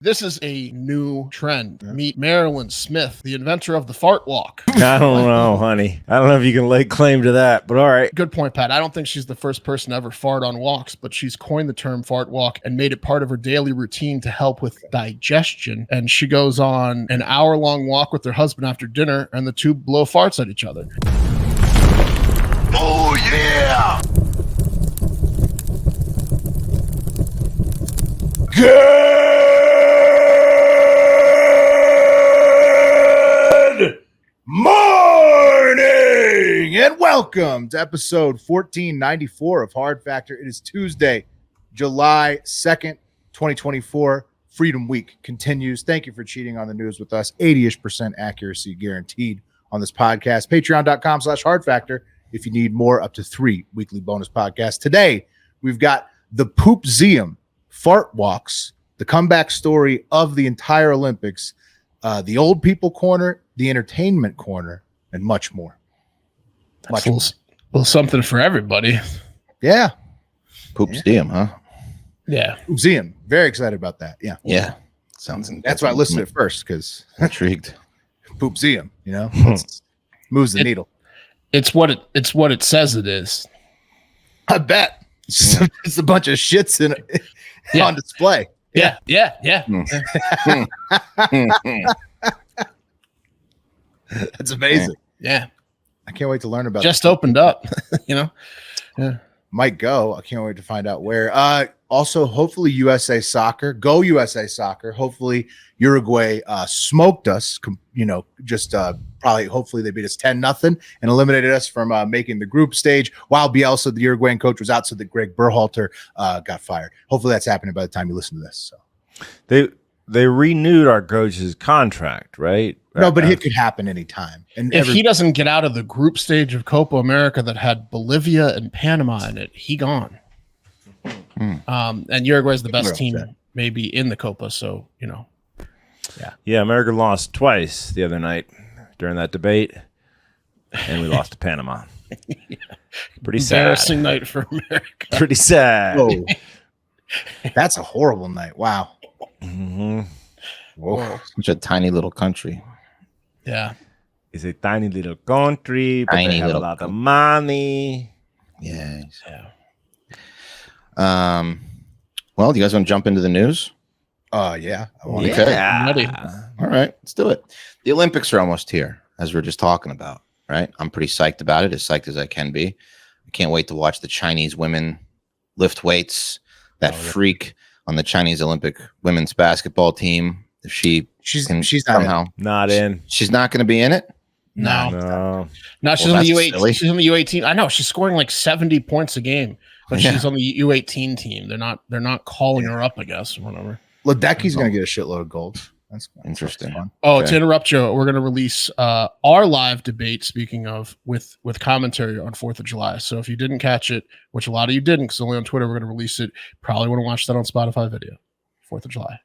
This is a new trend. Meet Marilyn Smith, the inventor of the fart walk. I don't know, honey. I don't know if you can lay claim to that, but all right. Good point, Pat. I don't think she's the first person to ever fart on walks, but she's coined the term fart walk and made it part of her daily routine to help with digestion. And she goes on an hour-long walk with her husband after dinner, and the two blow farts at each other. Oh, yeah! Good morning and welcome to episode 1494 of Hard Factor. It is Tuesday, July 2nd, 2024. Freedom Week continues. Thank you for cheating on the news with us. 80-ish% accuracy guaranteed on this podcast. Patreon.com/Hard Factor if you need more, up to 3 weekly bonus podcasts. Today, we've got the Poozeum fart walks, the comeback story of the entire Olympics, the old people corner, the entertainment corner, and much more. Much more. Well, something for everybody. Yeah. Poozeum, huh? Yeah. Poozeum. Very excited about that. Yeah. Yeah. Sounds. That's why I listed it first, because intrigued. Poozeum, you know, moves the needle. It's what it says it is. I bet. It's a bunch of shits on display. Yeah. That's amazing. Yeah. I can't wait to learn about Just opened up, you know? Yeah. Might go. I can't wait to find out where. Also, hopefully USA Soccer. Go USA Soccer. Hopefully Uruguay smoked us, hopefully they beat us 10-0 and eliminated us from making the group stage while Bielsa, the Uruguayan coach, was out so that Greg Berhalter got fired. Hopefully that's happening by the time you listen to this. So They renewed our coach's contract, right? No, but it could happen anytime. And if he doesn't get out of the group stage of Copa America that had Bolivia and Panama in it, he gone. And Uruguay's the best team maybe in the Copa, so you know. Yeah, America lost twice the other night during that debate, and we lost to Panama. Pretty sad. Embarrassing night for America. Pretty sad. Whoa. That's a horrible night. Wow. Mm-hmm. Whoa. Such a tiny little country. Yeah. It's a tiny little country, but they have a lot of money. Yeah. Well, do you guys want to jump into the news? Yeah. Okay. I'm ready. All right, let's do it. The Olympics are almost here, as we are just talking about, right? I'm pretty psyched about it, as psyched as I can be. I can't wait to watch the Chinese women lift weights. That freak on the Chinese Olympic women's basketball team. If she's somehow not in. She's not going to be in it. No, she's on the U18. She's on the U18. I know she's scoring like 70 points a game, but she's on the U18 team. They're not calling her up, I guess, or whatever. Ledecky's going to get a shitload of gold. That's interesting. Fun. Oh, to interrupt you, we're going to release our live debate, speaking of, with commentary on 4th of July. So if you didn't catch it, which a lot of you didn't, because only on Twitter, we're going to release it. Probably want to watch that on Spotify video. 4th of July.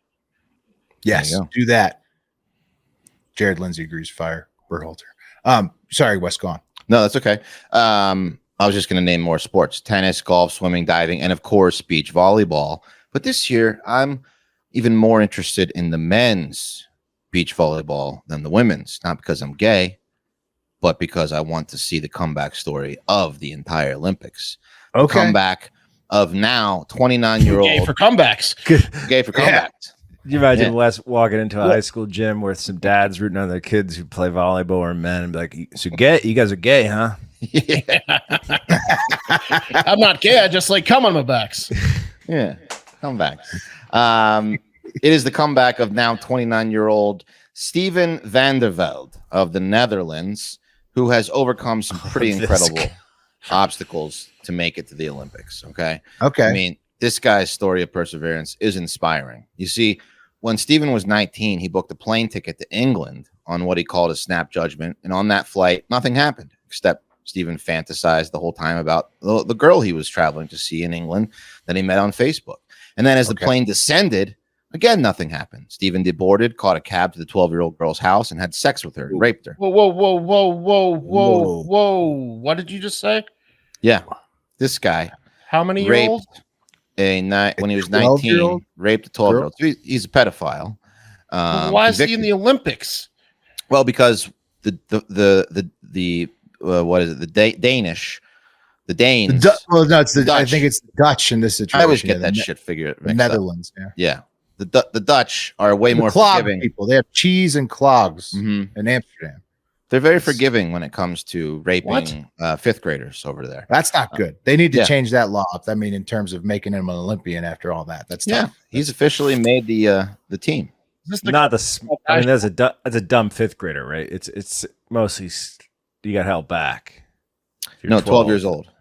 Yes, do that. Jared Lindsay agrees. Fire Berhalter. Sorry, Wes, gone. No, that's okay. I was just going to name more sports: tennis, golf, swimming, diving, and of course, beach volleyball. But this year, I'm even more interested in the men's beach volleyball than the women's. Not because I'm gay, but because I want to see the comeback story of the entire Olympics. Okay. The comeback of now 29-year-old. Gay for comebacks. Gay for comebacks. Can you imagine Wes walking into a high school gym with some dads rooting on their kids who play volleyball or men and be like, so gay? You guys are gay, huh? Yeah. I'm not gay. I just like cum on my backs. Yeah, comebacks. It is the comeback of now 29-year-old Steven van der Velde of the Netherlands, who has overcome some pretty incredible obstacles to make it to the Olympics. Okay. I mean, this guy's story of perseverance is inspiring. You see, when Steven was 19, he booked a plane ticket to England on what he called a snap judgment. And on that flight, nothing happened, except Steven fantasized the whole time about the girl he was traveling to see in England that he met on Facebook. And then as the plane descended, again, nothing happened. Steven deboarded, caught a cab to the 12-year-old girl's house, and had sex with her, raped her. Whoa. What did you just say? Yeah. This guy. How many year old? when he was 12-year-old 19, raped a 12-year-old. So he's a pedophile. Why is he in the Olympics? Well, because the what is it? The Danes. Well, no, it's the Dutch. I think it's the Dutch in this situation. I always get that shit figured. The Netherlands. Up. Yeah. The Dutch are way more clog forgiving. People. They have cheese and clogs in Amsterdam. They're very forgiving when it comes to raping fifth graders over there. That's not good. They need to change that law. I mean, in terms of making him an Olympian after all that, that's tough. He's officially made the team. Not the. I mean, that's a dumb fifth grader, right? It's mostly you got held back. No, 12 years old.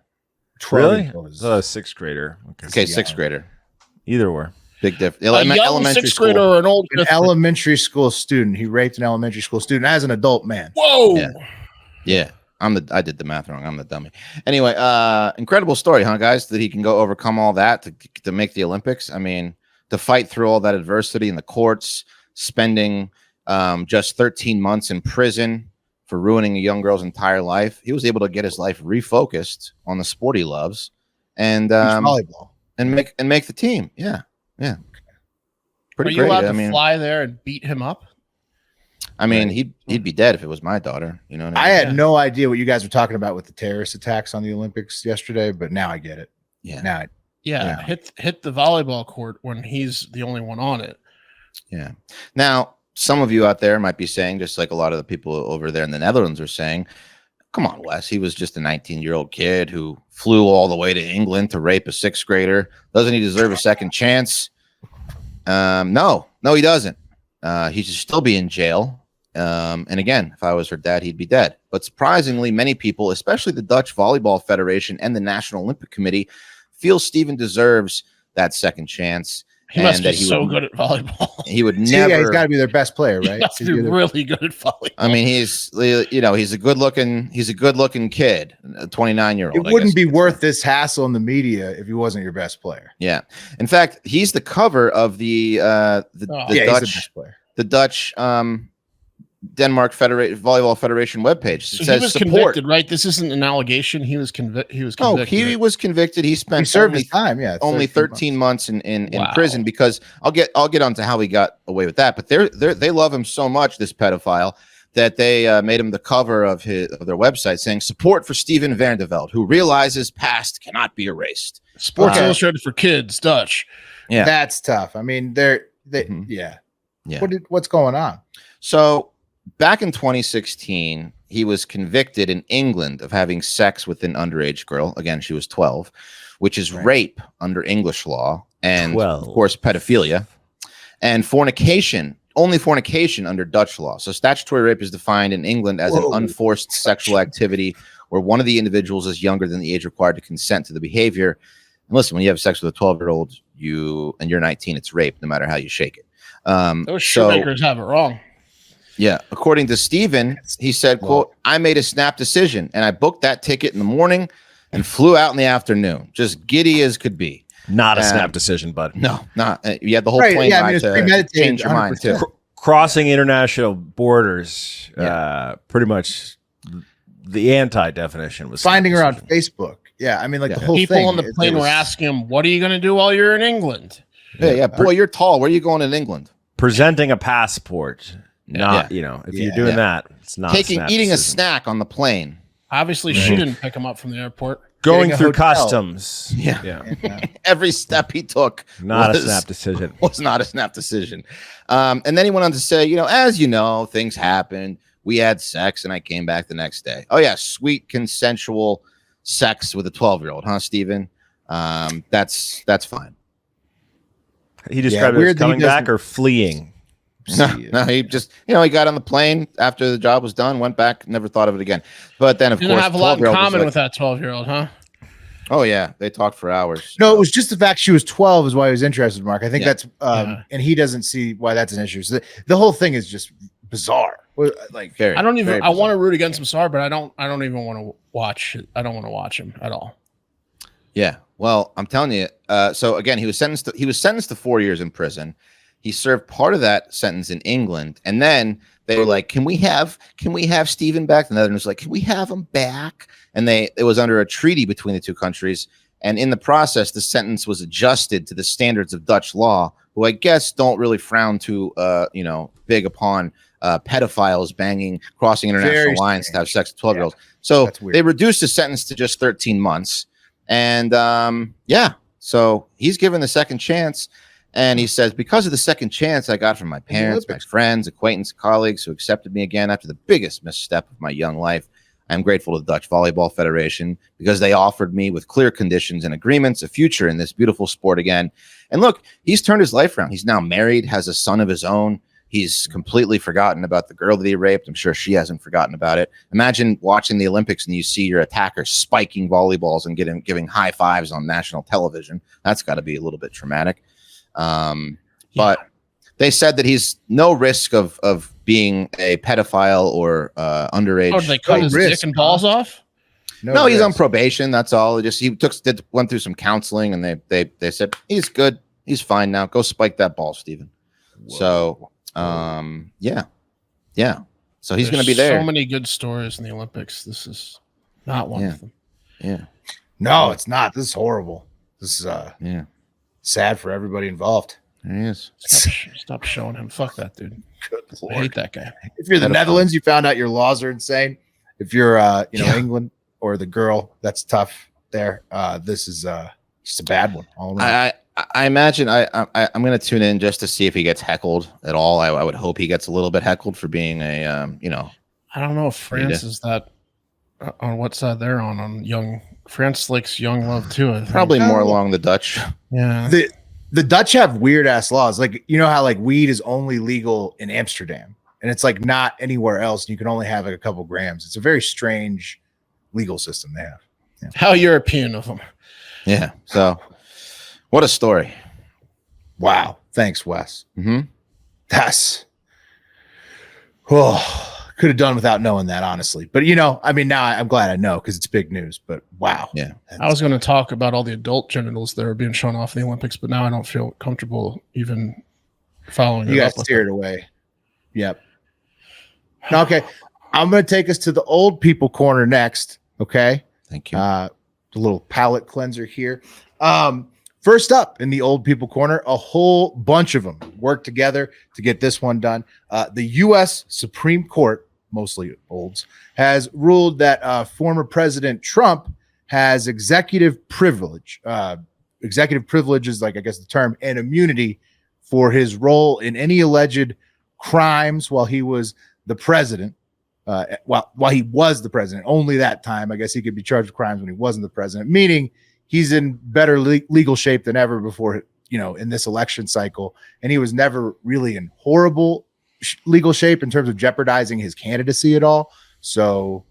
12 Really? years old. So a sixth grader. Okay, sixth grader. Either were. Big difference. A young sixth grader or an old elementary school student. He raped an elementary school student as an adult man. Whoa. Yeah. I did the math wrong. I'm the dummy. Anyway, incredible story, huh, guys? That he can go overcome all that to make the Olympics. I mean, to fight through all that adversity in the courts, spending just 13 months in prison for ruining a young girl's entire life. He was able to get his life refocused on the sport he loves and volleyball and make the team. Yeah. Are you allowed to fly there and beat him up? I mean, he'd be dead if it was my daughter. You know what I had no idea what you guys were talking about with the terrorist attacks on the Olympics yesterday, but now I get it. Yeah. Now hit the volleyball court when he's the only one on it. Yeah. Now, some of you out there might be saying, just like a lot of the people over there in the Netherlands are saying, come on, Wes, he was just a 19-year-old kid who flew all the way to England to rape a sixth grader. Doesn't he deserve a second chance? No, he doesn't. He should still be in jail. And again, if I was her dad, he'd be dead. But surprisingly, many people, especially the Dutch Volleyball Federation and the National Olympic Committee, feel Steven deserves that second chance. He must be so good at volleyball. He would never. Yeah, he's got to be their best player, right? He must be really good at volleyball. I mean, he's a good looking kid, a 29-year-old. It wouldn't be worth this hassle in the media if he wasn't your best player. Yeah. In fact, he's the cover of the Dutch Denmark Volleyball Federation webpage. So he was convicted, right? This isn't an allegation. He was convicted. Oh, he was convicted. He served his time. Yeah, only 13 months in prison. Because I'll get onto how he got away with that. But they love him so much, this pedophile, that they made him the cover of their website, saying support for Steven van der Velde, who realizes past cannot be erased. Sports Illustrated for Kids, Dutch. Yeah, that's tough. I mean, yeah. What's going on? So back in 2016, he was convicted in England of having sex with an underage girl. Again, she was 12, which is rape under English law, and of course pedophilia, and fornication. Only fornication under Dutch law. So statutory rape is defined in England as an unforced sexual activity where one of the individuals is younger than the age required to consent to the behavior. And listen, when you have sex with a 12-year-old, and you're 19, it's rape, no matter how you shake it. Those shoemakers have it wrong. Yeah. According to Steven, he said, quote, I made a snap decision and I booked that ticket in the morning and flew out in the afternoon. Just giddy as could be. Not a snap decision, bud. No, not. You had the whole plane ride to change your mind, too. Crossing international borders, pretty much the anti-definition was finding her on Facebook. Yeah, I mean, like the whole people thing. On the plane were asking him, what are you going to do while you're in England? Yeah. Boy, you're tall. Where are you going in England? Presenting a passport. If you're doing that, it's not eating a snack on the plane. Obviously, she didn't pick him up from the airport. Going through customs. Yeah. Every step he took a snap decision. Was not a snap decision. And then he went on to say, as you know, things happen. We had sex and I came back the next day. Oh, yeah. Sweet consensual sex with a 12-year-old, huh, Steven? That's fine. He described it as coming back or fleeing. No, he just, he got on the plane after the job was done, went back, never thought of it again. But then, of course, have a lot in common with that 12-year-old, huh? Oh yeah, they talked for hours. No, it was just the fact she was 12 is why he was interested, Mark. I think that's, and he doesn't see why that's an issue. So the whole thing is just bizarre. Like, I want to root against him, sorry, but I don't even want to watch it. I don't want to watch him at all. Yeah, well, I'm telling you. So again, he was sentenced to 4 years in prison. He served part of that sentence in England, and then they were like, "Can we have Steven back?" And the other was like, "Can we have him back?" And it was under a treaty between the two countries, And in the process, the sentence was adjusted to the standards of Dutch law, who I guess don't really frown too, big upon pedophiles crossing international lines to have sex with 12-year-olds. So they reduced the sentence to just 13 months. And so he's given the second chance. And he says, because of the second chance I got from my parents, my friends, acquaintances, colleagues who accepted me again after the biggest misstep of my young life, I'm grateful to the Dutch Volleyball Federation because they offered me with clear conditions and agreements a future in this beautiful sport again. And look, he's turned his life around. He's now married, has a son of his own. He's completely forgotten about the girl that he raped. I'm sure she hasn't forgotten about it. Imagine watching the Olympics and you see your attacker spiking volleyballs and giving high fives on national television. That's got to be a little bit traumatic. But they said that he's no risk of being a pedophile or underage. Oh, did they cut his dick and balls off? No, he's on probation. That's all. He went through some counseling, and they said he's good. He's fine now. Go spike that ball, Steven. Whoa. So, yeah. So he's going to be there. So many good stories in the Olympics. This is not one of them. Yeah. No, it's not. This is horrible. This is sad for everybody involved. There he is. Stop showing him. Fuck that dude. I hate that guy. If you're the Netherlands, you found out your laws are insane. If you're England or the girl, that's tough there. This is just a bad one. All around. I imagine I'm going to tune in just to see if he gets heckled at all. I would hope he gets a little bit heckled for being a I don't know if France is that on what side they're on young. France likes young love too. I think. Probably more along the Dutch. Yeah. The Dutch have weird ass laws. Like, you know how like weed is only legal in Amsterdam and it's like not anywhere else. You can only have like a couple grams. It's a very strange legal system they have. Yeah. How European of them. Yeah. So what a story. Wow. Thanks, Wes. Mm-hmm. Could have done without knowing that, honestly. But now I'm glad I know because it's big news. But wow. Yeah. I was going to talk about all the adult genitals that are being shown off in the Olympics, but now I don't feel comfortable even following. You got steered away. Yep. Okay. I'm going to take us to the old people corner next. Okay. Thank you. The little palate cleanser here. First up in the old people corner, a whole bunch of them worked together to get this one done. The U.S. Supreme Court, mostly olds, has ruled that former President Trump has executive privilege. Executive privilege is like, I guess the term, and immunity for his role in any alleged crimes while he was the president. While he was the president, only that time, I guess he could be charged with crimes when he wasn't the president, meaning he's in better legal shape than ever before, in this election cycle. And he was never really in horrible legal shape in terms of jeopardizing his candidacy at all. So,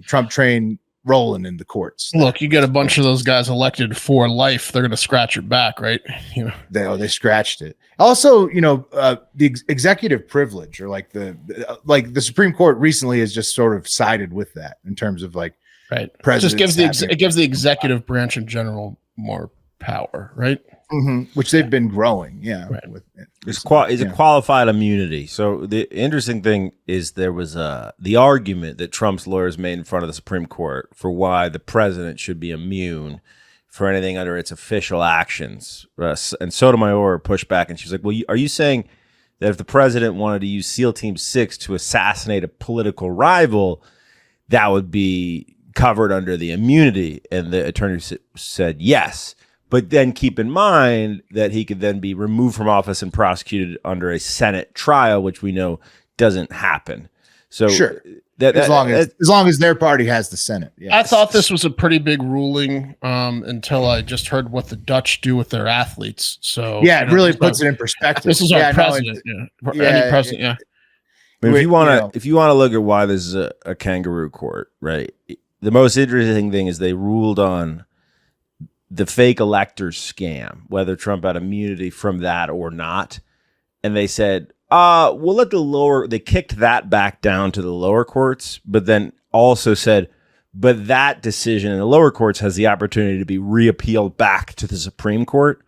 Trump train rolling in the courts. Look, you get a bunch of those guys elected for life. They're going to scratch your back, right? They scratched it. Also, the executive privilege or like the Supreme Court recently has just sort of sided with that in terms of like, right. It just gives the executive branch in general more power, right? Mm-hmm. Which they've been growing. Yeah. Right. It's a qualified immunity. So the interesting thing is there was the argument that Trump's lawyers made in front of the Supreme Court for why the president should be immune for anything under its official actions. And Sotomayor pushed back and she was like, well, are you saying that if the president wanted to use SEAL Team 6 to assassinate a political rival, that would be covered under the immunity? And the attorney said yes, but then keep in mind that he could then be removed from office and prosecuted under a Senate trial, which we know doesn't happen. So sure, as long as their party has the Senate. Yes. I thought this was a pretty big ruling until I just heard what the Dutch do with their athletes. So it really puts it in perspective. This is our president. Any president. Yeah. I mean, if you want to look at why this is a kangaroo court, right? The most interesting thing is they ruled on the fake electors scam, whether Trump had immunity from that or not. And they said, we'll let they kicked that back down to the lower courts, but then also said, but that decision in the lower courts has the opportunity to be reappealed back to the Supreme Court.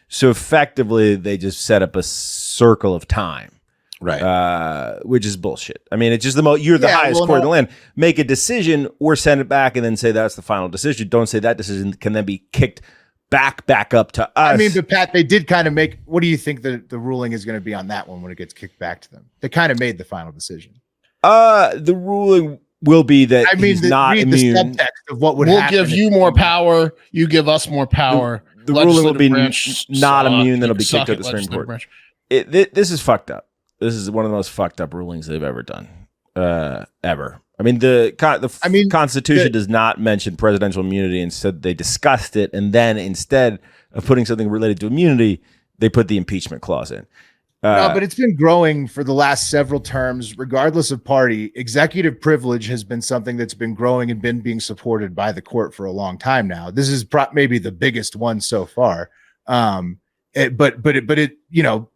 So effectively, they just set up a circle of time. Right. Which is bullshit. I mean, it's just you're the highest court in the land. Make a decision or send it back and then say that's the final decision. Don't say that decision can then be kicked back up to us. I mean, but Pat, they did kind of make. What do you think the ruling is going to be on that one when it gets kicked back to them? They kind of made the final decision. The ruling will be that he's not immune. The subtext of what would happen. We'll give you more power. You give us more power. The ruling will be not immune. That'll be kicked out the Supreme Court. This is fucked up. This is one of the most fucked up rulings they've ever done, ever. I mean, the Constitution does not mention presidential immunity. Instead, they discussed it, and then instead of putting something related to immunity, they put the impeachment clause in. No, but it's been growing for the last several terms, regardless of party. Executive privilege has been something that's been growing and been being supported by the court for a long time now. This is maybe the biggest one so far.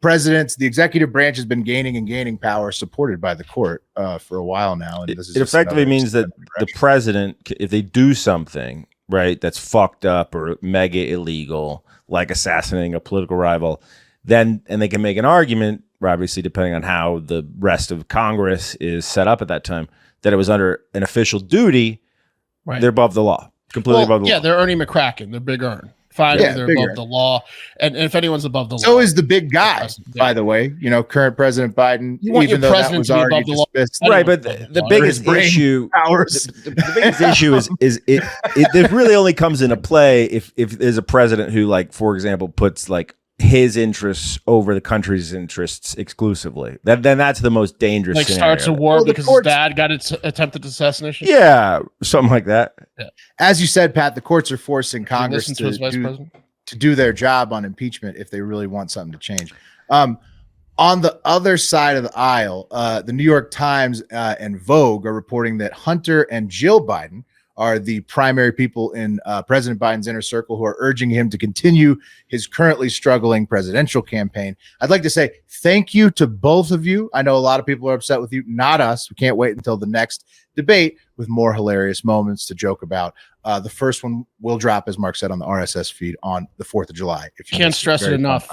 Presidents, the executive branch has been gaining power supported by the court for a while now. And it effectively means that the president, if they do something, right, that's fucked up or mega illegal, like assassinating a political rival, and they can make an argument, obviously, depending on how the rest of Congress is set up at that time, that it was under an official duty. Right. They're above the law, completely above the law. Yeah, they're Ernie McCracken. They're Big Ern. Finally, they're above the law. And if anyone's above the law. So is the big guy, by the way. Current President Biden. You want your president to be above the law. Right, but the biggest issue, the biggest issue is it really only comes into play if there's a president who, like, for example, puts like his interests over the country's interests exclusively. Then that's the most dangerous. Like scenario. Starts a war because his dad got attempted assassination. Yeah, something like that. Yeah. As you said, Pat, the courts are forcing Congress to do their job on impeachment if they really want something to change. On the other side of the aisle, the New York Times and Vogue are reporting that Hunter and Jill Biden are the primary people in President Biden's inner circle who are urging him to continue his currently struggling presidential campaign. I'd like to say thank you to both of you. I know a lot of people are upset with you, not us. We can't wait until the next debate with more hilarious moments to joke about. The first one will drop, as Mark said, on the RSS feed on the 4th of July. If you can't stress it enough.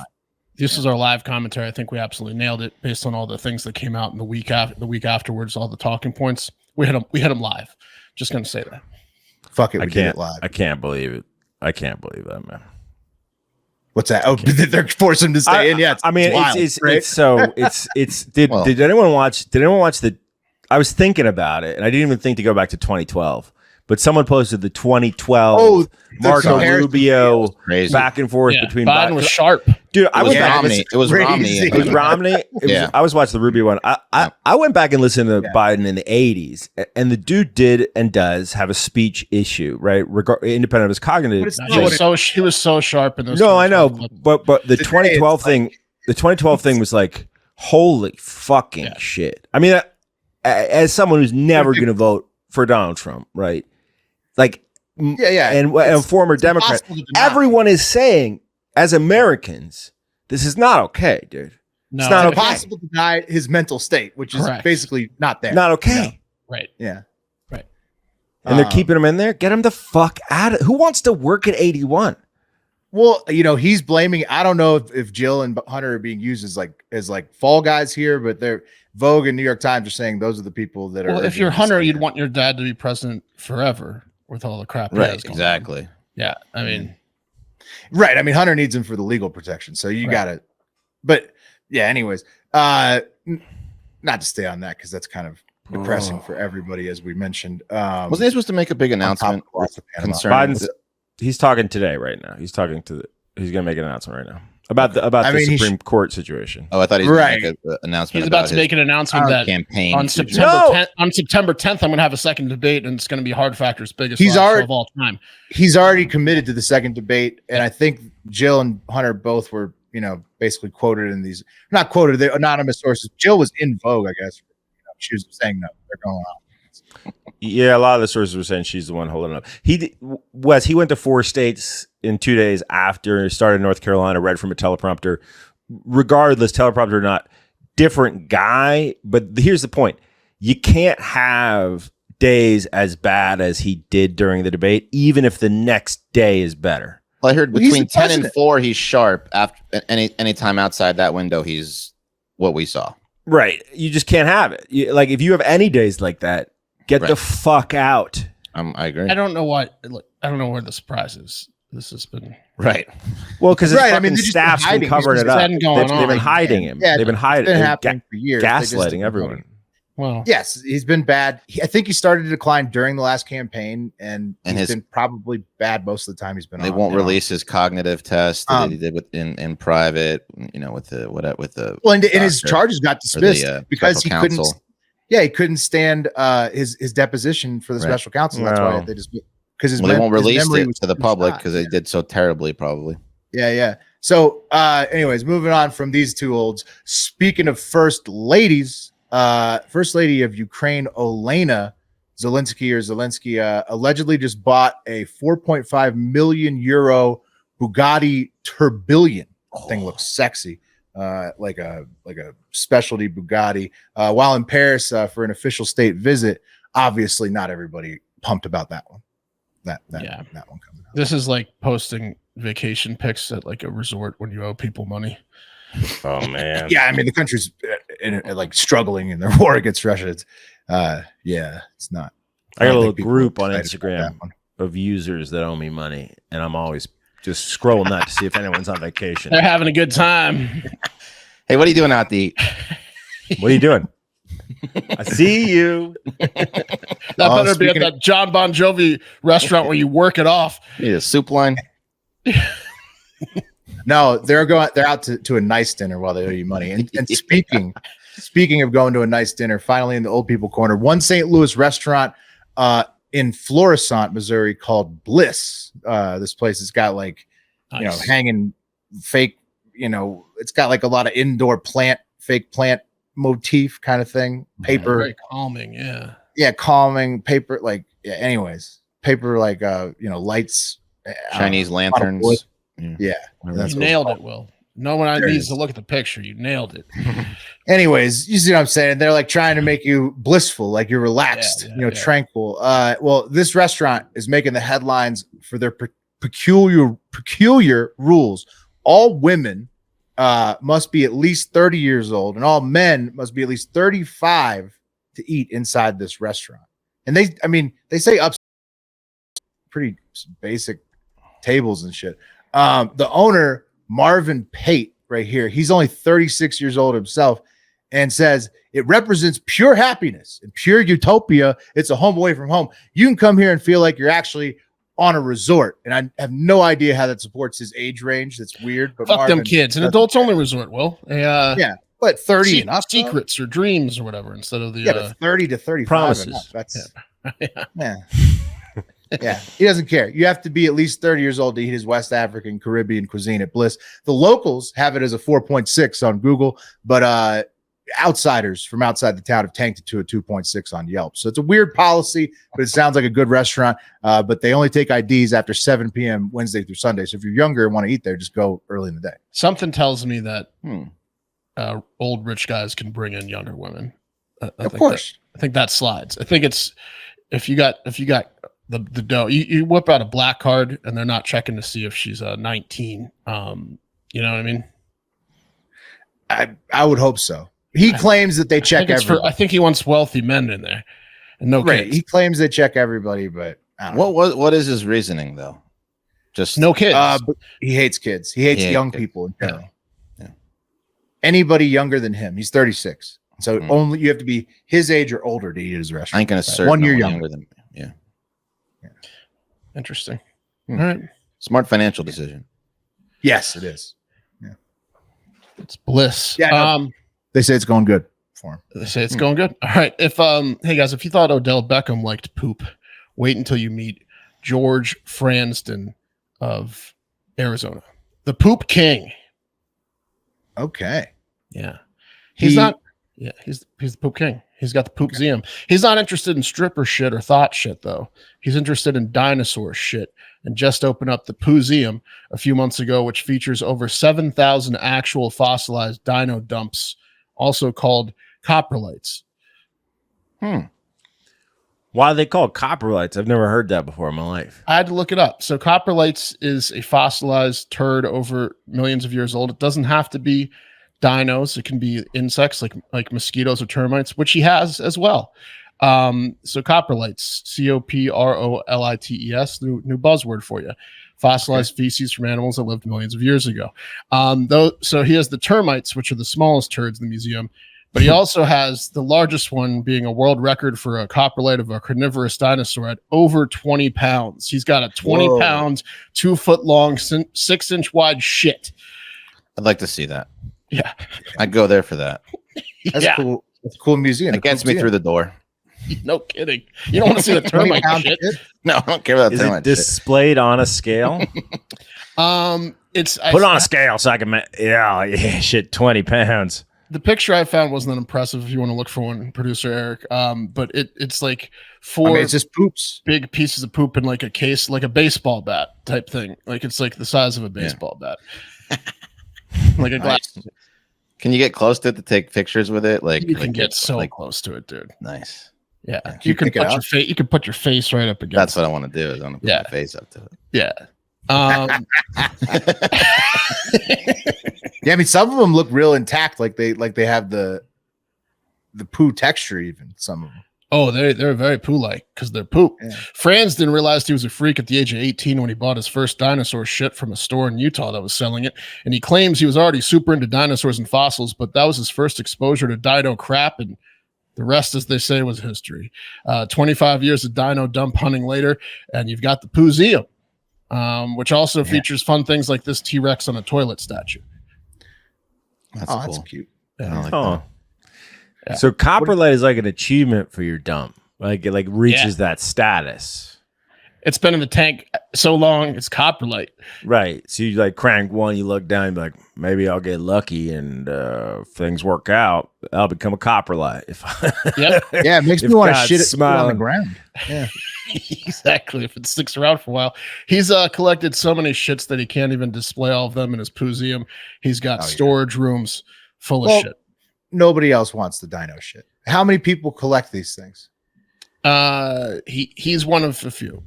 This is our live commentary. I think we absolutely nailed it based on all the things that came out in the week afterwards, all the talking points. We hit them live. Just going to say that. Fuck it. We did it live. I can't believe it. I can't believe that, man. What's that? Oh, they're forcing him to stay in. Yeah. Did anyone watch I was thinking about it and I didn't even think to go back to 2012. But someone posted the 2012 Marco Rubio back and forth between Biden was sharp. Dude, it was Romney. It was Romney. I was watching the Rubio one. I went back and listened to Biden in the 80s, and the dude did and does have a speech issue, right? Independent of his cognitive. He was so sharp in those. No, I know, but the 2012 thing, the 2012 thing was like, holy fucking shit. I mean, as someone who's never going to vote for Donald Trump, right? Like, and a former Democrat, everyone is saying, as Americans, this is not okay, dude. No, it's not impossible to deny his mental state, which is basically not there. Not okay. No. Right. Yeah. Right. And they're keeping him in there. Get him the fuck out of. Who wants to work at 81? Well, he's blaming. I don't know if Jill and Hunter are being used as like fall guys here, but they're Vogue and New York Times are saying those are the people that are. Well, if you're Hunter, you'd want your dad to be president forever with all the crap. Right. Exactly. Yeah. I mean. Right. I mean, Hunter needs him for the legal protection. So you got to. But yeah. Anyways, not to stay on that because that's kind of depressing for everybody, as we mentioned. Wasn't he supposed to make a big announcement concerning? He's talking today, right now. He's talking to. He's going to make an announcement right now about the Supreme Court situation. Oh, I thought he was going to make an announcement. He's about to make an announcement that campaign on September 10th, I'm going to have a second debate, and it's going to be Hard Factor's biggest show of all time. He's already committed to the second debate, and I think Jill and Hunter both were, basically quoted in these. Not quoted, they're anonymous sources. Jill was in Vogue, I guess. She was saying no, they're going on. Yeah, a lot of the sources were saying she's the one holding it up. He went to 4 states in 2 days after. Started in North Carolina, read from a teleprompter. Regardless, teleprompter or not, different guy. But here's the point. You can't have days as bad as he did during the debate, even if the next day is better. Well, I heard between 10 and 4, he's sharp. After any time outside that window, he's what we saw. Right. You just can't have it. Like if you have any days like that, get the fuck out. I agree. I don't know why. Look, I don't know where the surprise is. This has been Right. Well, because Right, I mean, staff's been covering it up. They've been hiding him. Yeah, They've been hiding. It's been happening for years. Gaslighting everyone. well. Yes, he's been bad. I think he started to decline during the last campaign, and he's been probably bad most of the time he's been. They won't release his cognitive test that he did in private. You know, with the well, and his charges got dismissed because he couldn't. Counsel. Yeah, he couldn't stand his deposition for the special counsel. That's why they just because they won't release it to the public because they did so terribly, probably. Yeah. So, anyways, moving on from these two olds. Speaking of first ladies, First Lady of Ukraine, Olena Zelenska, allegedly just bought a 4.5 million euro Bugatti Tourbillon. Thing looks sexy. Like a specialty Bugatti while in Paris for an official state visit. Obviously, not everybody pumped about that one. That one coming out. This is like posting vacation pics at like a resort when you owe people money. Oh man. Yeah, I mean the country's like struggling in their war against Russia. It's it's not. I got a little group on Instagram of users that owe me money, and I'm always just scrolling that to see if anyone's on vacation. They're having a good time. Hey, what are you doing out to eat? What are you doing? I see you. That better be at that John Bon Jovi restaurant where you work it off. You need a soup line. No, they're out to a nice dinner while they owe you money. And speaking of going to a nice dinner, finally in the old people corner, one St. Louis restaurant in Florissant, Missouri called Bliss. This place has got like hanging fake, it's got like a lot of indoor fake plant motif kind of thing. Paper, very calming, calming paper, anyways, paper like lights, Chinese lanterns. Yeah, you nailed it, Will. No one needs to look at the picture. You nailed it. Anyways, you see what I'm saying? They're like trying to make you blissful, like you're relaxed, tranquil. Well, this restaurant is making the headlines for their peculiar rules. All women must be at least 30 years old, and all men must be at least 35 to eat inside this restaurant. And they say up pretty basic tables and shit. The owner, Marvin Pate, right here, he's only 36 years old himself, and says it represents pure happiness and pure utopia. It's a home away from home. You can come here and feel like you're actually on a resort. And I have no idea how that supports his age range. That's weird. But fuck them kids. An adults only resort, Will. But 30 and up, secrets or dreams or whatever instead of the 30 to 35 promises. That's yeah, he doesn't care. You have to be at least 30 years old to eat his West African Caribbean cuisine at Bliss. The locals have it as a 4.6 on Google, but outsiders from outside the town have tanked it to a 2.6 on Yelp. So it's a weird policy, but it sounds like a good restaurant. But they only take IDs after 7 p.m. Wednesday through Sunday. So if you're younger and want to eat there, just go early in the day. Something tells me that old rich guys can bring in younger women. Of course. I think that slides. I think it's if you got the dough, you whip out a black card and they're not checking to see if she's 19. You know what I mean? I would hope so. He claims that they check everybody. I think he wants wealthy men in there and no kids. He claims they check everybody, but I don't know. What is his reasoning though? Just no kids. But he hates kids. He hates young people in general. Yeah. Anybody younger than him. He's 36. So only you have to be his age or older to eat at his restaurant. I ain't gonna serve 1 year younger than me. Yeah. Interesting. All right. Smart financial decision. Yes, it is. Yeah. It's Bliss. Yeah. No, they say it's going good for him. They say it's going good. All right. Hey guys, if you thought Odell Beckham liked poop, wait until you meet George Franston of Arizona, the Poop King. Okay. Yeah. He's the Poop King. He's got the Poozeum. He's not interested in stripper shit or thought shit, though. He's interested in dinosaur shit and just opened up the Poozeum a few months ago, which features over 7,000 actual fossilized dino dumps, also called coprolites. Why are they called coprolites? I've never heard that before in my life. I had to look it up. So coprolites is a fossilized turd over millions of years old. It doesn't have to be dinos. It can be insects like mosquitoes or termites, which he has as well. So coprolites, COPROLITES, new buzzword for you. Fossilized feces from animals that lived millions of years ago. So he has the termites, which are the smallest turds in the museum, but he also has the largest one, being a world record for a coprolite of a carnivorous dinosaur at over 20 pounds. He's got a 20-pound, 2 foot long, 6 inch wide shit. I'd like to see that. Yeah, I'd go there for that. That's cool. It's a cool museum. It gets me through the door. No kidding. You don't want to see the termite shit. No, I don't care about Is termite it displayed on a scale? It's Put it on a scale so I can. Yeah, shit, 20 pounds. The picture I found wasn't that impressive. If you want to look for one, producer Eric, but it's like 4 it's just poops, big pieces of poop in like a case, like a baseball bat type thing. Like it's like the size of a baseball bat, like a glass. Nice. Can you get close to it to take pictures with it? Like You can get so close to it, dude. Nice. Yeah, you can put your face. You can put your face right up against. That's what I want to do. Is I want to put my face up to it. Yeah. Yeah, I mean, some of them look real intact, like they have the poo texture. Even some of them. Oh, they're very poo-like because they're poop. Yeah. Franz didn't realize he was a freak at the age of 18 when he bought his first dinosaur shit from a store in Utah that was selling it. And he claims he was already super into dinosaurs and fossils, but that was his first exposure to dino crap, and the rest, as they say, was history. 25 years of dino dump hunting later, and you've got the Poozeum, which also features fun things like this T-Rex on a toilet statue. That's cool. That's cute. I like Oh. Yeah. So coprolite is like an achievement for your dump. Like it reaches that status. It's been in the tank so long, it's coprolite. Right. So you like crank one, you look down, you're like, maybe I'll get lucky, and if things work out, I'll become a coprolite. Yep. Yeah, it makes me want to God's shit it on the smiling. ground. Yeah. Exactly. If it sticks around for a while. He's collected so many shits that he can't even display all of them in his Poozeum. He's got storage rooms full of shit. Nobody else wants the dino shit. How many people collect these things? He's one of a few.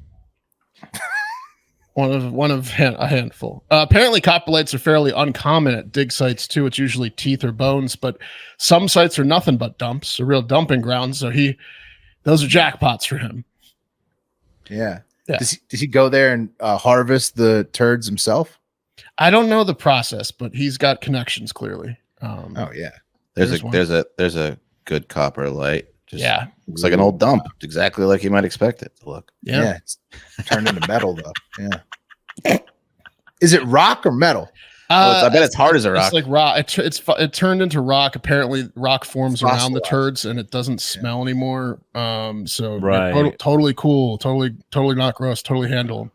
one of a handful. Apparently coprolites are fairly uncommon at dig sites too. It's usually teeth or bones, but some sites are nothing but dumps, a real dumping ground. So those are jackpots for him. Yeah. Yeah. Does he go there and harvest the turds himself? I don't know the process, but he's got connections clearly. Oh yeah. There's a good coprolite. Just Yeah. looks like an old dump. It's exactly like you might expect it to look. Yeah. It's turned into metal though. Yeah. Is it rock or metal? I bet it's hard as a rock. It's like rock. It turned into rock. Apparently, rock forms around the Fossilized. turds, and it doesn't smell anymore. So Right. totally cool. Totally not gross. Totally handle them.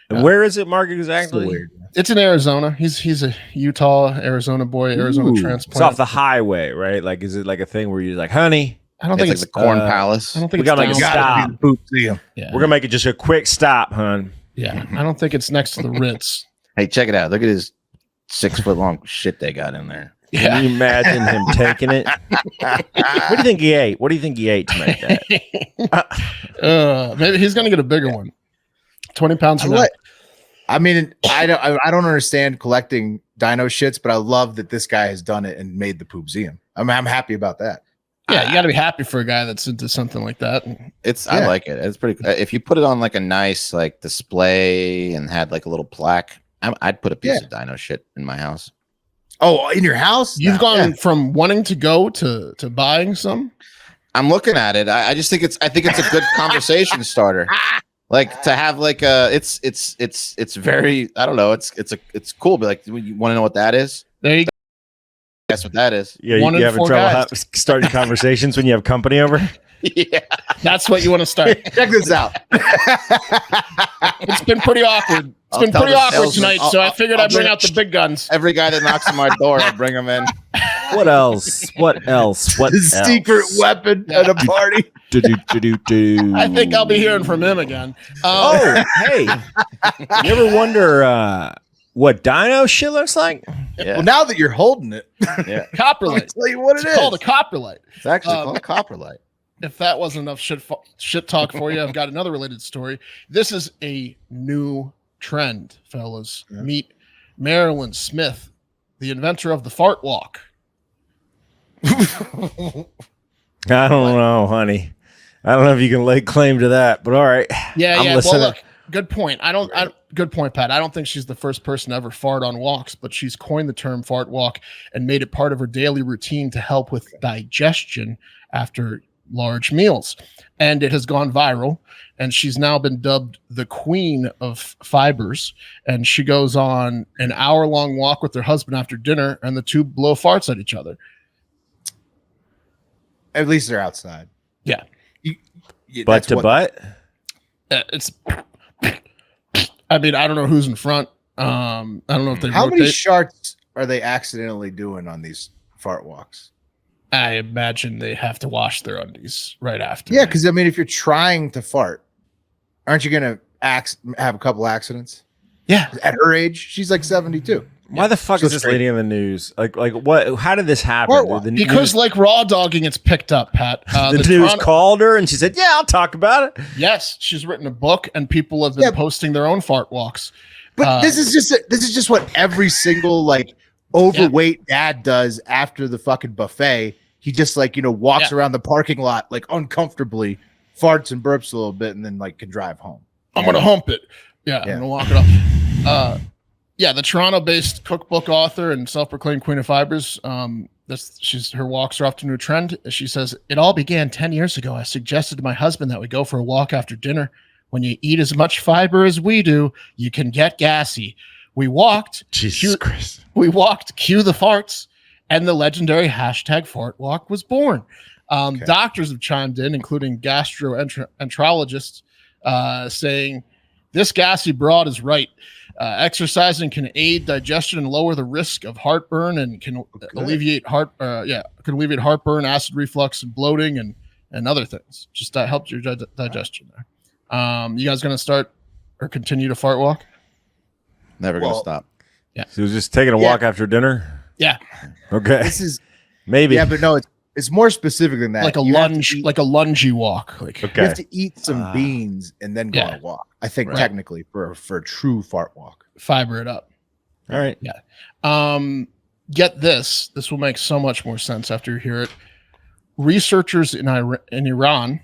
And where is it, Mark, exactly? So weird. It's in Arizona. He's a Utah, Arizona boy. Arizona transplant. It's off the highway, right? Like, is it like a thing where you're like, honey, I don't It's think like it's the Corn I Palace. don't think we it's gotta make a down- stop. Poozeum. Yeah, We're gonna make it just a quick stop, hun. yeah. I don't think it's next to the Ritz. Hey, check it out. Look at his 6 foot long shit they got in there. Yeah. Can you imagine him taking it? What do you think he ate? What do you think he ate to make that? Maybe he's gonna get a bigger one. 20 pounds from now. I mean, I don't understand collecting dino shits, but I love that this guy has done it and made the Poozeum. I'm happy about that. Yeah, you got to be happy for a guy that's into something like that. I like it. It's pretty. If you put it on like a nice like display and had like a little plaque, I'd put a piece of dino shit in my house. Oh, in your house? You've gone from wanting to go to buying some. I'm looking at it. I just think I think it's a good conversation starter. Like to have like it's very, I don't know. It's cool. But like, you want to know what that is? There you go. Guess what that is? Yeah, One you in having four trouble guys. starting conversations when you have company over? Yeah. That's what you want to start. Check this out. It's been pretty awkward. It's I'll been tell pretty the awkward salesman- tonight, so I figured I'll I'd bring bring- out the big guns. Every guy that knocks on my door, I bring him in. What else? What else? What His else? secret weapon at a party. Do-do-do-do-do. I think I'll be hearing from him again. Oh, hey. You ever wonder what dino shit looks like? Yeah. Well, now that you're holding it, I'll Coprolite. tell you what It's it called a is. coprolite. It's actually called a coprolite. If that wasn't enough shit talk for you, I've got another related story. This is a new trend, fellas. Yeah. Meet Marilyn Smith, the inventor of the fart walk. I don't know, honey. I don't know if you can lay claim to that, but all right. Yeah, I'm yeah. listening. Well, look, good point. Good point, Pat. I don't think she's the first person to ever fart on walks, but she's coined the term fart walk and made it part of her daily routine to help with digestion after large meals. And it has gone viral. And she's now been dubbed the queen of fibers. And she goes on an hour-long walk with her husband after dinner, and the two blow farts at each other. At least they're outside. Yeah. Butt to butt? It's. I mean, I don't know who's in front. I don't know if they. How rotate. many sharts are they accidentally doing on these fart walks? I imagine they have to wash their undies right after. Yeah, because I mean, if you're trying to fart, aren't you gonna have a couple accidents? Yeah. At her age, she's like 72. Why the fuck is this lady in the news? Like what? How did this happen? Because like raw dogging, it's picked up, Pat. The news called her and she said, "Yeah, I'll talk about it." Yes, she's written a book, and people have been posting their own fart walks. But this is just what every single like overweight dad does after the fucking buffet. He just like walks around the parking lot like uncomfortably, farts and burps a little bit, and then like can drive home. I'm gonna hump it. Yeah, I'm gonna walk it off. Yeah, the Toronto-based cookbook author and self-proclaimed queen of fibers. Her walks are off to a new trend. She says, "It all began 10 years ago. I suggested to my husband that we go for a walk after dinner. When you eat as much fiber as we do, you can get gassy. We walked. Jesus Christ. We walked. Cue the farts, and the legendary hashtag fart walk was born." Doctors have chimed in, including gastroenterologists, saying this gassy broad is right. Exercising can aid digestion and lower the risk of heartburn, and can alleviate heartburn, acid reflux, and bloating, and other things. Just helps your digestion there. You guys gonna start or continue to fart walk? Never gonna stop. Yeah. She was just taking a walk after dinner. Yeah. Okay. This is maybe. Yeah, but no, it's more specific than that. Like a lungy walk. Like you have to eat some beans and then go on a walk. I think technically for a true fart walk. Fiber it up. All right. Yeah. Get this. This will make so much more sense after you hear it. Researchers in Iran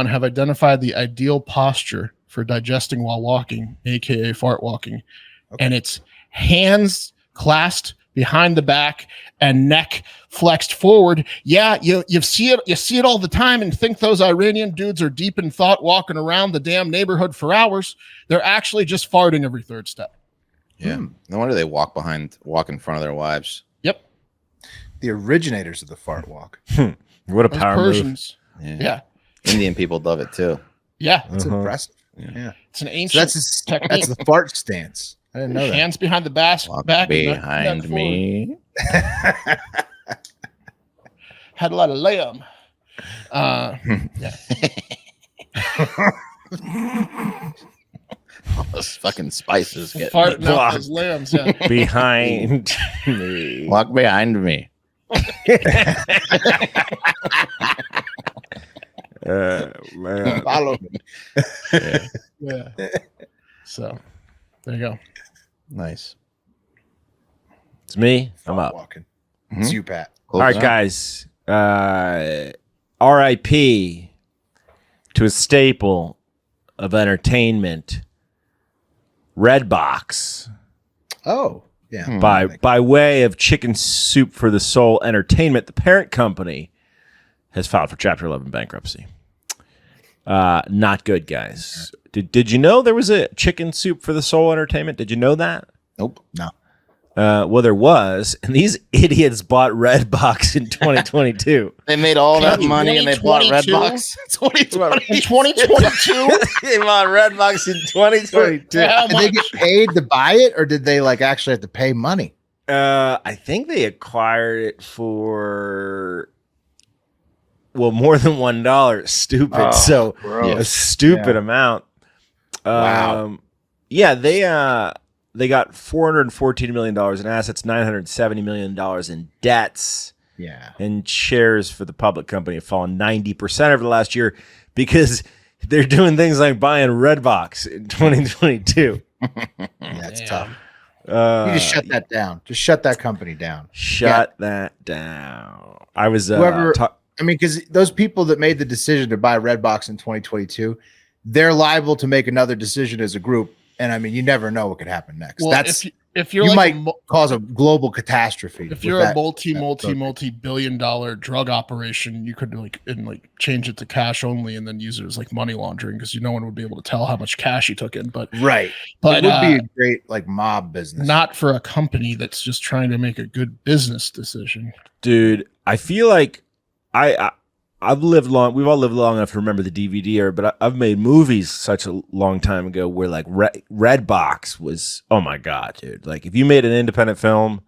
have identified the ideal posture for digesting while walking, aka fart walking, and it's hands clasped behind the back and neck flexed forward. Yeah, you see it all the time and think those Iranian dudes are deep in thought walking around the damn neighborhood for hours. They're actually just farting every third step. Yeah. No wonder they walk in front of their wives. Yep. The originators of the fart walk. What a Those power Persians. move. Yeah. Indian people love it too. Yeah. That's impressive. Yeah. It's an ancient technique. That's the fart stance. I didn't know that. Hands behind the back behind me. Had a lot of lamb. Yeah. All those fucking spices get Farting out those lambs. Yeah. Behind me. Walk behind me. Man. Follow me. Yeah. So there you go. Nice. It's me. I'm up. Walking. It's you, Pat. All right, guys. R.I.P. to a staple of entertainment, Redbox. Oh, yeah. By way of Chicken Soup for the Soul Entertainment, the parent company has filed for Chapter 11 bankruptcy. Not good, guys. Did you know there was a Chicken Soup for the Soul Entertainment? Did you know that? Nope. No. Well, there was, and these idiots bought Redbox in 2022. They made all that money and they bought 2022? Redbox. 2022. 2022. They bought Redbox in 2022. How Did they much? get paid to buy it, or did they like actually have to pay money? I think they acquired it for more than $1. Stupid. So a stupid amount. Wow. Yeah, they got $414 million in assets, $970 million in debts. Yeah. And shares for the public company have fallen 90% over the last year because they're doing things like buying Redbox in 2022. That's tough. You just shut that down. Just shut that company down. Shut that down. I was whoever. I mean, because those people that made the decision to buy Redbox in 2022, they're liable to make another decision as a group. And I mean, you never know what could happen next. Well, if you're you like might cause a global catastrophe. If you're a multi-billion-dollar drug operation, you could change it to cash only and then use it as like money laundering because no one would be able to tell how much cash you took in. But it would be a great like mob business. Not for a company that's just trying to make a good business decision. Dude, I feel like I've lived long. We've all lived long enough to remember the DVD era, but I've made movies such a long time ago where like Redbox was, oh my God, dude. Like if you made an independent film,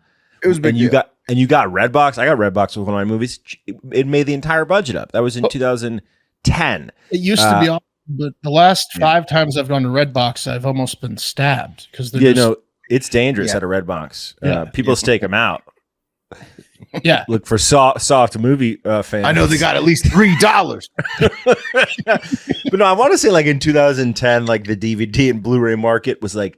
it was big and you got Redbox. I got Redbox with one of my movies. It made the entire budget up. That was in 2010. It used to be, but the last 5 times I've gone to Redbox, I've almost been stabbed because it's dangerous at a Redbox. People stake them out. Yeah, look for soft movie fans. I know they got at least $3. But no, I want to say like in 2010, like the DVD and Blu-ray market was like,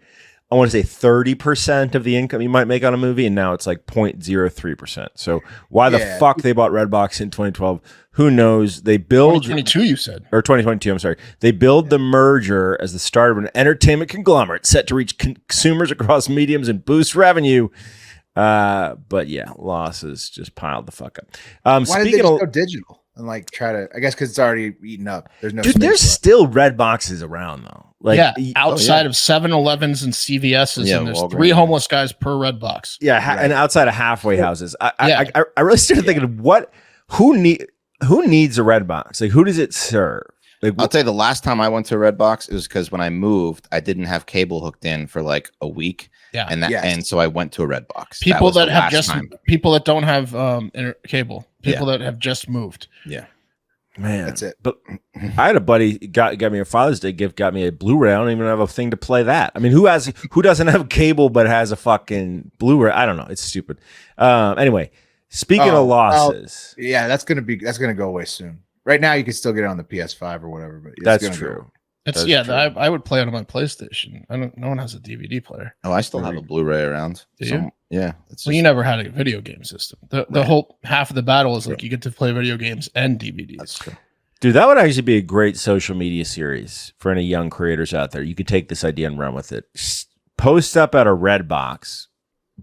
I want to say 30% of the income you might make on a movie, and now it's like 0.03%. So why the fuck they bought Redbox in 2012? Who knows? They build 2022, you said, or 2022. I'm sorry. They build the merger as the start of an entertainment conglomerate set to reach consumers across mediums and boost revenue. But yeah, losses just piled the fuck up. Why did they just go digital and like try to? I guess because it's already eaten up. There's no. Dude, there's still Redboxes around though. Like outside of 7-Elevens and CVS's, and there's 3 homeless guys per Redbox. Yeah, and outside of halfway houses. I really started thinking, who needs a Redbox? Like, who does it serve? Like, I'll tell you, the last time I went to a Redbox, it was because when I moved, I didn't have cable hooked in for like a week. Yeah, and so I went to a Redbox. People that don't have cable. People that have just moved. Yeah, man, that's it. But I had a buddy got me a Father's Day gift. Got me a Blu-ray. I don't even have a thing to play that. I mean, who doesn't have cable but has a fucking Blu-ray? I don't know. It's stupid. Anyway, speaking of losses, that's gonna go away soon. Right now, you can still get it on the PS5 or whatever. But that's true. I would play it on my PlayStation. No one has a DVD player. Oh, I still have a Blu-ray around. Do you? Yeah. Well, you never had a video game system. The whole half of the battle is like you get to play video games and DVDs. That's true. Dude, that would actually be a great social media series for any young creators out there. You could take this idea and run with it. Post up at a Redbox,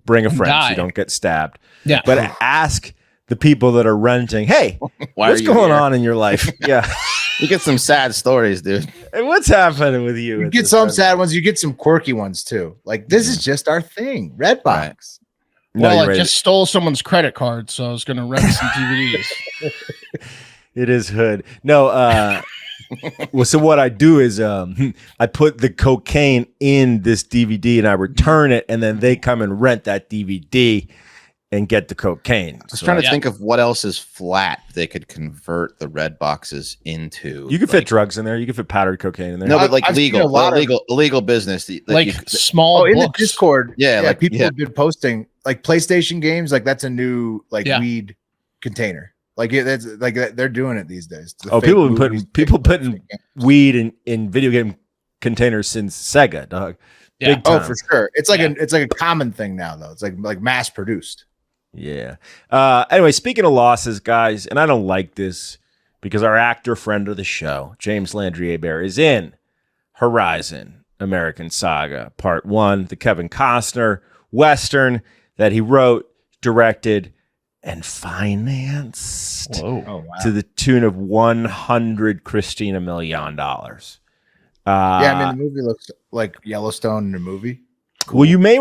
bring a friend so you don't get stabbed. Yeah. But ask the people that are renting, hey, what's going on in your life? Yeah. You get some sad stories, dude. Hey, what's happening with you? You get some sad ones. You get some quirky ones too. Like this is just our thing. Redbox. Right. Well, I just stole someone's credit card, so I was going to rent some DVDs. It is hood. No. Well, so what I do is I put the cocaine in this DVD and I return it, and then they come and rent that DVD and get the cocaine. I was trying to think of what else is flat they could convert the red boxes into. You could fit drugs in there. You could fit powdered cocaine in there. No, but like illegal business. Small in books. the Discord. Yeah, people have been posting like PlayStation games. Like that's a new weed container. Like that's like they're doing it these days. People have been putting weed in video game containers since Sega, dog. Yeah. Big time. Oh, for sure. It's like a common thing now, though. It's like mass produced. Yeah. Anyway, speaking of losses, guys, and I don't like this because our actor friend of the show, James Landry Hebert, is in Horizon American Saga Part 1, the Kevin Costner Western that he wrote, directed, and financed to the tune of $100 Christina million. The movie looks like Yellowstone in a movie. Cool. Well, you may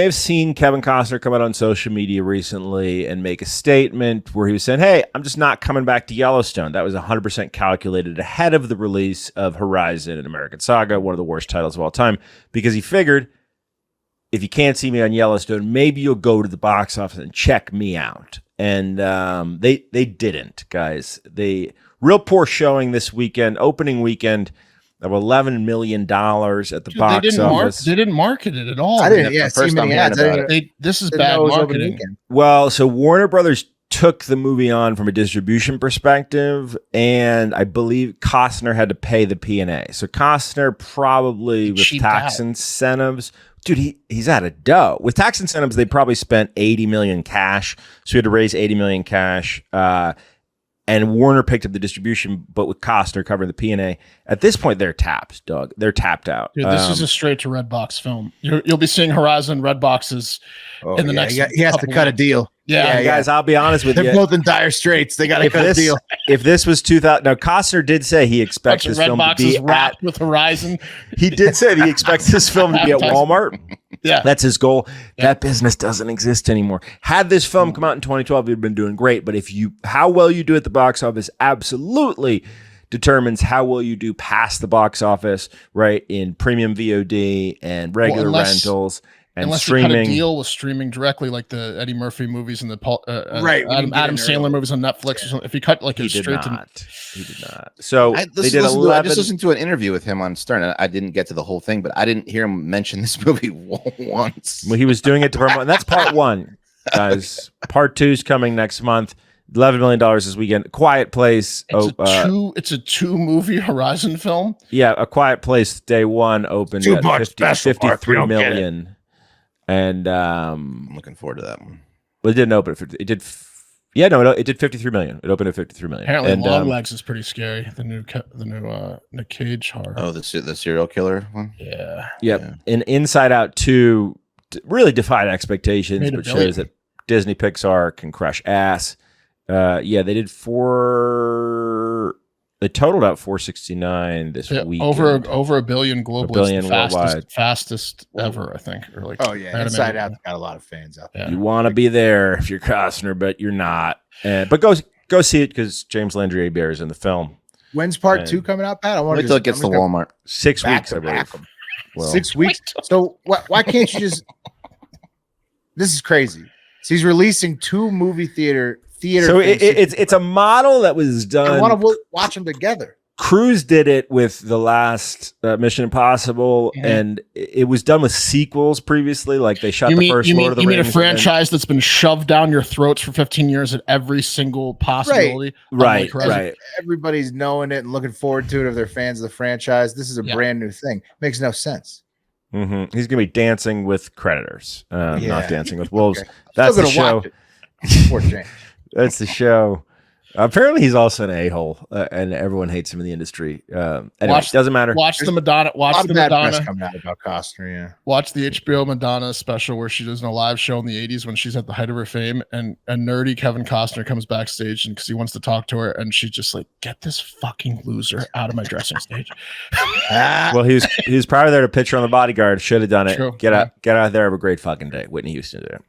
have seen Kevin Costner come out on social media recently and make a statement where he was saying, hey, I'm just not coming back to Yellowstone. That was 100% calculated ahead of the release of Horizon and American Saga, one of the worst titles of all time, because he figured if you can't see me on Yellowstone, maybe you'll go to the box office and check me out. And they didn't, guys. Real poor showing this weekend, opening weekend, of $11 million at the box office. They didn't market it at all. I didn't see many ads. This is bad marketing. Well, so Warner Brothers took the movie on from a distribution perspective, and I believe Costner had to pay the P&A. So Costner probably with tax incentives, dude, he's out of dough. With tax incentives, they probably spent $80 million cash. So he had to raise $80 million cash. And Warner picked up the distribution, but with Costner covering the P&A. At this point, they're tapped, Doug. They're tapped out. Dude, this is a straight to Redbox film. You'll be seeing Horizon Redboxes in the next. He has to cut a deal. Yeah, guys, I'll be honest with you. They're both in dire straits. They got to cut a deal. If this was 2000, now Costner did say he expects this film to be wrapped with Horizon. He did say that he expects this film to be at Walmart. Yeah, that's his goal. Yeah. That business doesn't exist anymore. Had this film come out in 2012, it'd been doing great. But how well you do at the box office absolutely determines how well you do past the box office, right? In premium VOD and regular rentals. And unless streaming. you cut a deal with streaming directly, like the Eddie Murphy movies and the Adam Sandler movies on Netflix or something. If you cut like he did straight not. So I just listened to an interview with him on Stern. And I didn't get to the whole thing, but I didn't hear him mention this movie once. Well, he was doing it to promote, and that's part one, guys. Part 2 is coming next month. $11 million this weekend. Quiet Place. It's a 2-movie Horizon film. Yeah, A Quiet Place day 1 opened at 53 million. And I'm looking forward to that one. But it didn't open. It did 53 million. It opened at 53 million. Apparently, Longlegs is pretty scary. The new Nick Cage horror. Oh, the serial killer one. Yeah. Yep. Yeah. And Inside Out 2 really defied expectations, but shows that Disney Pixar can crush ass. They did They totaled out 469 this week. Over $1 billion globally. $1 billion worldwide. Fastest ever, I think. Or like, Inside Out's got a lot of fans out there. You want to be there if you're Costner, but you're not. But go see it because James Landry Hebert is in the film. When's part 2 coming out, Pat? I want to till it gets to Walmart. 6 weeks, I believe. Well, 6 weeks. So why can't you just? This is crazy. So he's releasing 2 movie theater. So it's a model that was done. I want to watch them together. Cruise did it with the last Mission Impossible, and it was done with sequels previously. Like they shot the first Lord of the Rings. You mean a franchise that's been shoved down your throats for 15 years at every single possibility? Right. Everybody's knowing it and looking forward to it if they're fans of the franchise. This is a brand new thing. Makes no sense. Mm-hmm. He's going to be dancing with creditors, not dancing with wolves. Okay. That's the show. Poor James. That's the show. Apparently, he's also an a-hole, and everyone hates him in the industry. Anyway, doesn't matter. Watch the Madonna. Watch the Madonna. Coming out about Costner, yeah. Watch the HBO Madonna special where she does a live show in the 80s when she's at the height of her fame, and nerdy Kevin Costner comes backstage and because he wants to talk to her, and she's just like, "Get this fucking loser out of my dressing stage." Well, he was probably there to pitch her on The Bodyguard. Should have done it. True. Get out there. Have a great fucking day. Whitney Houston did it.